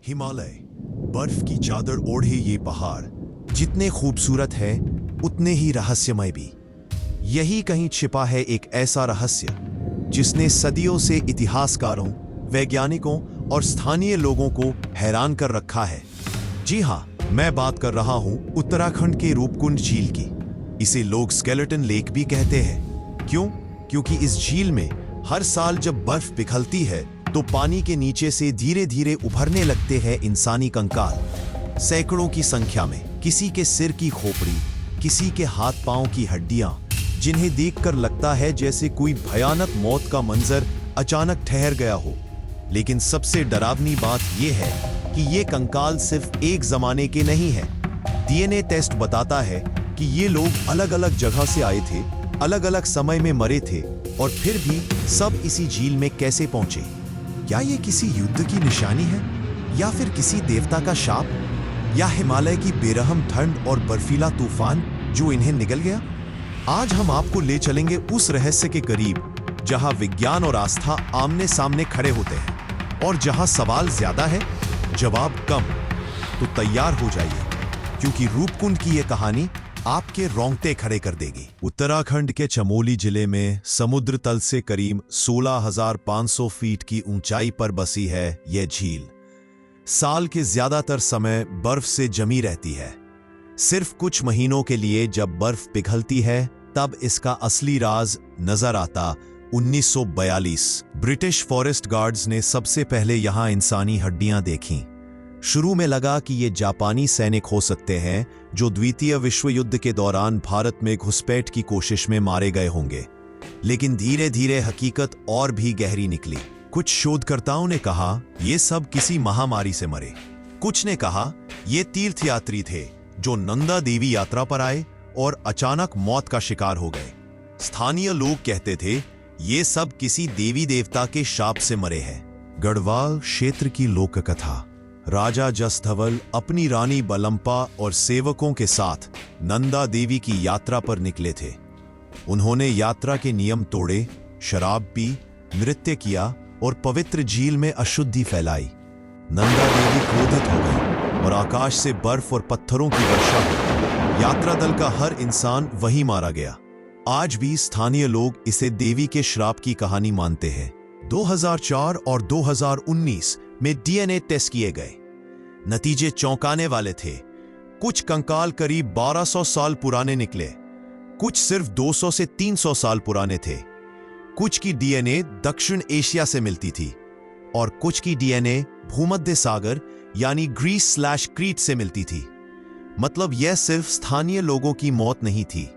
हिमालय, बर्फ की चादर ओढ़े ये पहाड़ जितने खूबसूरत है उतने ही रहस्यमय भी। यही कहीं छिपा है एक ऐसा रहस्य जिसने सदियों से इतिहासकारों, वैज्ञानिकों और स्थानीय लोगों को हैरान कर रखा है। जी हाँ, मैं बात कर रहा हूं उत्तराखंड के रूपकुंड झील की। इसे लोग स्केलेटन लेक भी कहते हैं। क्यों? क्योंकि इस झील में हर साल जब बर्फ पिघलती है तो पानी के नीचे से धीरे धीरे उभरने लगते हैं इंसानी कंकाल, सैकड़ों की संख्या में। किसी के सिर की खोपड़ी, किसी के हाथ पांव की हड्डियां, जिन्हें देखकर लगता है जैसे कोई भयानक मौत का मंजर अचानक ठहर गया हो। लेकिन सबसे डरावनी बात यह है कि ये कंकाल सिर्फ एक जमाने के नहीं है। डीएनए टेस्ट बताता है कि ये लोग अलग अलग जगह से आए थे, अलग अलग समय में मरे थे और फिर भी सब इसी झील में कैसे पहुंचे। क्या ये किसी युद्ध की निशानी है, या फिर किसी देवता का शाप, या हिमालय की बेरहम ठंड और बर्फीला तूफान जो इन्हें निगल गया? आज हम आपको ले चलेंगे उस रहस्य के करीब जहां विज्ञान और आस्था आमने सामने खड़े होते हैं, और जहां सवाल ज्यादा है, जवाब कम। तो तैयार हो जाइए, क्योंकि रूपकुंड की यह कहानी आपके रोंगटे खड़े कर देगी। उत्तराखंड के चमोली जिले में समुद्र तल से करीब 16,500 फीट की ऊंचाई पर बसी है यह झील। साल के ज्यादातर समय बर्फ से जमी रहती है। सिर्फ कुछ महीनों के लिए जब बर्फ पिघलती है तब इसका असली राज नजर आता। 1942 ब्रिटिश फॉरेस्ट गार्ड्स ने सबसे पहले यहां इंसानी हड्डियां देखीं। शुरू में लगा कि ये जापानी सैनिक हो सकते हैं जो द्वितीय विश्व युद्ध के दौरान भारत में घुसपैठ की कोशिश में मारे गए होंगे। लेकिन धीरे धीरे हकीकत और भी गहरी निकली। कुछ शोधकर्ताओं ने कहा ये सब किसी महामारी से मरे। कुछ ने कहा ये तीर्थयात्री थे जो नंदा देवी यात्रा पर आए और अचानक मौत का शिकार हो गए। स्थानीय लोग कहते थे ये सब किसी देवी देवता के शाप से मरे हैं। गढ़वाल क्षेत्र की लोक कथा। राजा जसधवल अपनी रानी बलम्पा और सेवकों के साथ नंदा देवी की यात्रा पर निकले थे। उन्होंने यात्रा के नियम तोड़े, शराब पी, नृत्य किया और पवित्र झील में अशुद्धि फैलाई। नंदा देवी क्रोधित हो गई और आकाश से बर्फ और पत्थरों की वर्षा हुई। यात्रा दल का हर इंसान वहीं मारा गया। आज भी स्थानीय लोग इसे देवी के श्राप की कहानी मानते हैं। 2004 और 2019 में डीएनए टेस्ट किए गए। नतीजे चौंकाने वाले थे। कुछ कंकाल करीब 1200 साल पुराने निकले, कुछ सिर्फ 200 से 300 साल पुराने थे। कुछ की डीएनए दक्षिण एशिया से मिलती थी और कुछ की डीएनए भूमध्य सागर यानी ग्रीस/क्रीट से मिलती थी। मतलब यह सिर्फ स्थानीय लोगों की मौत नहीं थी,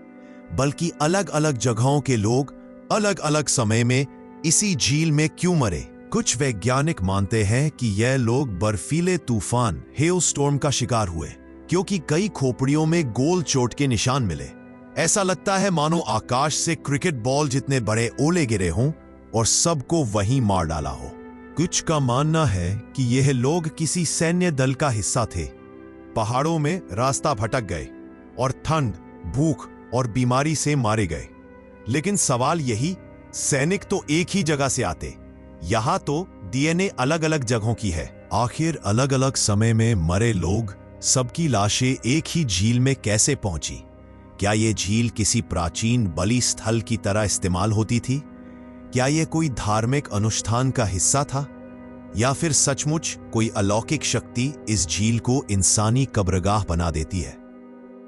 बल्कि अलग अलग जगहों के लोग अलग अलग समय में इसी झील में क्यों मरे। कुछ वैज्ञानिक मानते हैं कि यह लोग बर्फीले तूफान हेलस्टॉर्म का शिकार हुए, क्योंकि कई खोपड़ियों में गोल चोट के निशान मिले। ऐसा लगता है मानो आकाश से क्रिकेट बॉल जितने बड़े ओले गिरे हों और सबको वहीं मार डाला हो। कुछ का मानना है कि यह लोग किसी सैन्य दल का हिस्सा थे। पहाड़ों में रास्ता भटक गए और ठंड, भूख और बीमारी से मारे गए। लेकिन सवाल यही, सैनिक तो एक ही जगह से आते, यहां तो डीएनए अलग अलग जगहों की है। आखिर अलग अलग समय में मरे लोग, सबकी लाशें एक ही झील में कैसे पहुंची? क्या यह झील किसी प्राचीन बलि स्थल की तरह इस्तेमाल होती थी? क्या यह कोई धार्मिक अनुष्ठान का हिस्सा था, या फिर सचमुच कोई अलौकिक शक्ति इस झील को इंसानी कब्रगाह बना देती है?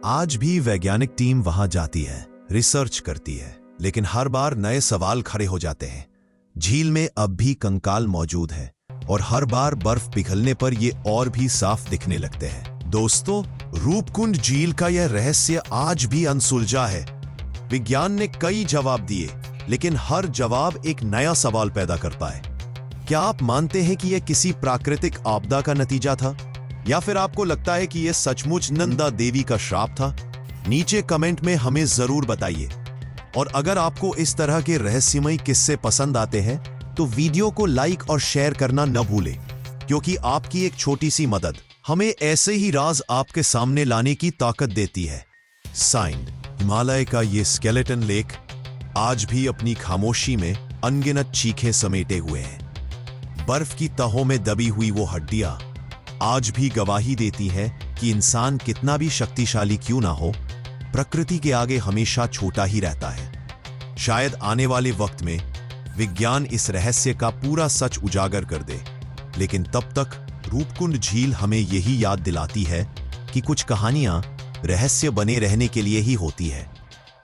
आज भी वैज्ञानिक टीम वहां जाती है, रिसर्च करती है, लेकिन हर बार नए सवाल खड़े हो जाते हैं। झील में अब भी कंकाल मौजूद है और हर बार बर्फ पिघलने पर ये और भी साफ दिखने लगते हैं। दोस्तों, रूपकुंड झील का यह रहस्य आज भी अनसुलझा है। विज्ञान ने कई जवाब दिए, लेकिन हर जवाब एक नया सवाल पैदा करता है। क्या आप मानते हैं कि यह किसी प्राकृतिक आपदा का नतीजा था, या फिर आपको लगता है कि यह सचमुच नंदा देवी का श्राप था? नीचे कमेंट में हमें जरूर बताइए। और अगर आपको इस तरह के रहस्यमय किस्से पसंद आते हैं तो वीडियो को लाइक और शेयर करना न भूलें, क्योंकि आपकी एक छोटी सी मदद हमें ऐसे ही राज आपके सामने लाने की ताकत देती है। साइंड, हिमालय का ये स्केलेटन लेक आज भी अपनी खामोशी में अनगिनत चीखें समेटे हुए हैं। बर्फ की तहों में दबी हुई वो हड्डियां, आज भी गवाही देती है कि इंसान कितना भी शक्तिशाली क्यों ना हो, प्रकृति के आगे हमेशा छोटा ही रहता है। शायद आने वाले वक्त में विज्ञान इस रहस्य का पूरा सच उजागर कर दे, लेकिन तब तक रूपकुंड झील हमें यही याद दिलाती है कि कुछ कहानियां रहस्य बने रहने के लिए ही होती है।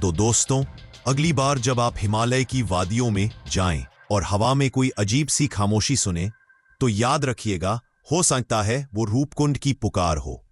तो दोस्तों, अगली बार जब आप हिमालय की वादियों में जाएं और हवा में कोई अजीब सी खामोशी सुने, तो याद रखिएगा, हो सकता है वो रूपकुंड की पुकार हो।